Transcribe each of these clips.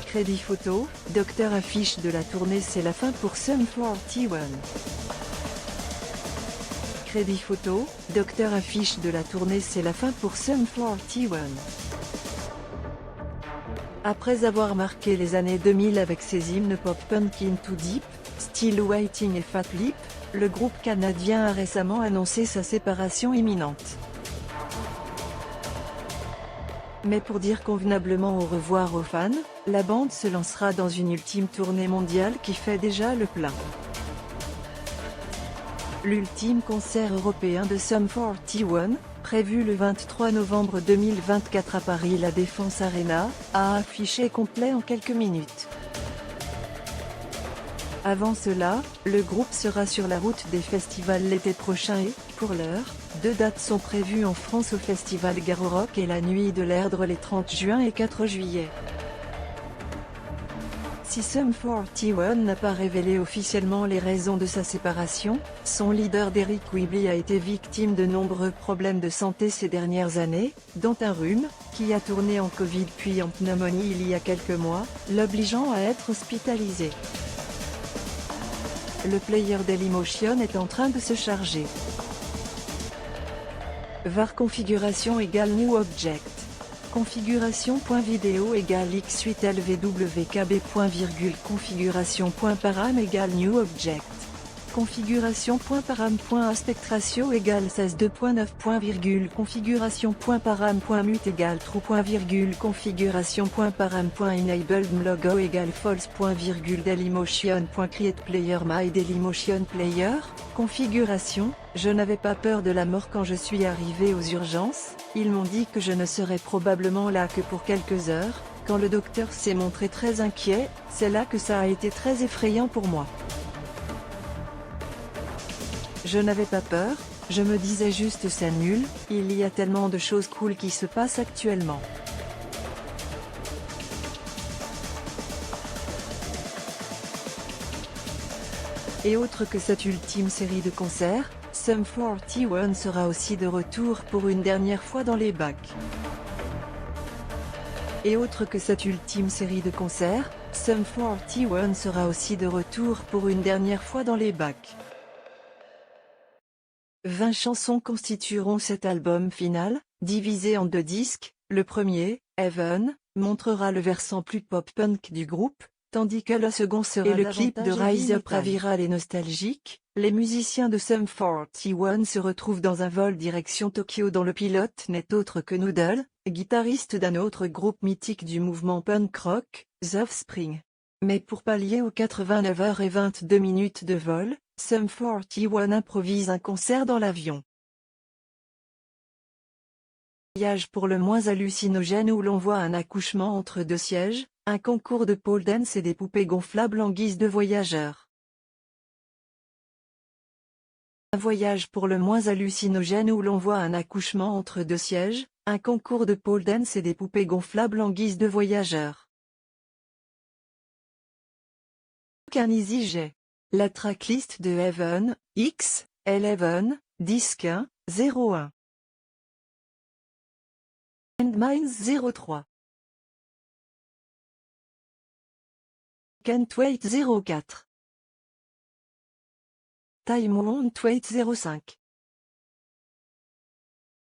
Crédit photo, Docteur affiche de la tournée c'est la fin pour Sum 41. Crédit photo, Docteur affiche de la tournée c'est la fin pour Sum 41. Après avoir marqué les années 2000 avec ses hymnes pop-punk In Too Deep, Still Waiting et Fat Lip, le groupe canadien a récemment annoncé sa séparation imminente. Mais pour dire convenablement au revoir aux fans, la bande se lancera dans une ultime tournée mondiale qui fait déjà le plein. L'ultime concert européen de Sum 41, prévu le 23 novembre 2024 à Paris La Défense Arena, a affiché complet en quelques minutes. Avant cela, le groupe sera sur la route des festivals l'été prochain et, pour l'heure, 2 dates sont prévues en France au festival Garorock et la Nuit de l'Erdre les 30 juin et 4 juillet. Si Sum 41 n'a pas révélé officiellement les raisons de sa séparation, son leader Deryck Whibley a été victime de nombreux problèmes de santé ces dernières années, dont un rhume, qui a tourné en Covid puis en pneumonie il y a quelques mois, l'obligeant à être hospitalisé. Le player Dailymotion est en train de se charger. var configuration égale new object. Configuration.video égale x8lvwkb. Configuration.param égale new object. Configuration.param.aspect-ratio égale 16:2.9. Configuration.param.mute égale true. Configuration.param.enabledMlogo égale false. Dailymotion.create player my Dailymotion player. Configuration, je n'avais pas peur de la mort quand je suis arrivé aux urgences, ils m'ont dit que je ne serais probablement là que pour quelques heures, quand le docteur s'est montré très inquiet, c'est là que ça a été très effrayant pour moi. Je n'avais pas peur, je me disais juste c'est nul, il y a tellement de choses cool qui se passent actuellement. Et autre que cette ultime série de concerts, Sum 41 sera aussi de retour pour une dernière fois dans les bacs. Et autre que cette ultime série de concerts, Sum 41 sera aussi de retour pour une dernière fois dans les bacs. 20 chansons constitueront cet album final, divisé en 2 disques. Le premier, Heaven, montrera le versant plus pop-punk du groupe, tandis que le second sera le clip de Rise Up raviral et nostalgique. Les musiciens de Sum 41 se retrouvent dans un vol direction Tokyo dont le pilote n'est autre que Noodle, guitariste d'un autre groupe mythique du mouvement punk rock, The Offspring. Mais pour pallier aux 89h22 de vol, Sum 41 improvise un concert dans l'avion. Voyage pour le moins hallucinogène où l'on voit un accouchement entre 2 sièges, un concours de pole dance et des poupées gonflables en guise de voyageurs. Un voyage pour le moins hallucinogène où l'on voit un accouchement entre 2 sièges, un concours de pole dance et des poupées gonflables en guise de voyageurs. Un EasyJet. La tracklist de Heaven, X, 11, disque 1, 01. Endmines 03. Can't Wait 04. Time Won't Wait 05.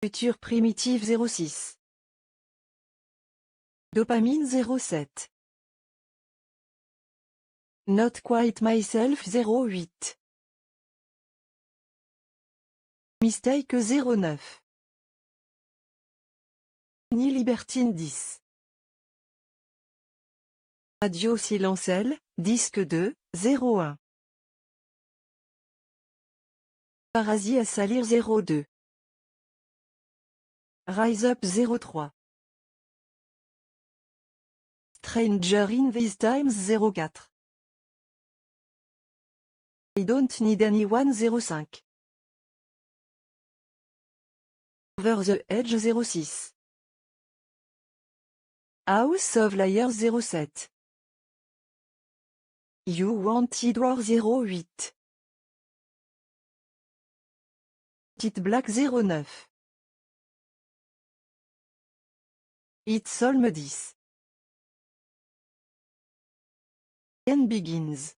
Future Primitive 06. Dopamine 07. Not Quite Myself 08. Mistake 09. Ni Libertine 10. Radio Silencel, disque 2, 01. Parasie à salir 02. Rise Up 03. Stranger in These Times 04. I Don't Need Anyone 05. Over the Edge 06. House of Liars 07. You Wanted War 08. Tite Black 09. It's All me 10. And Begins.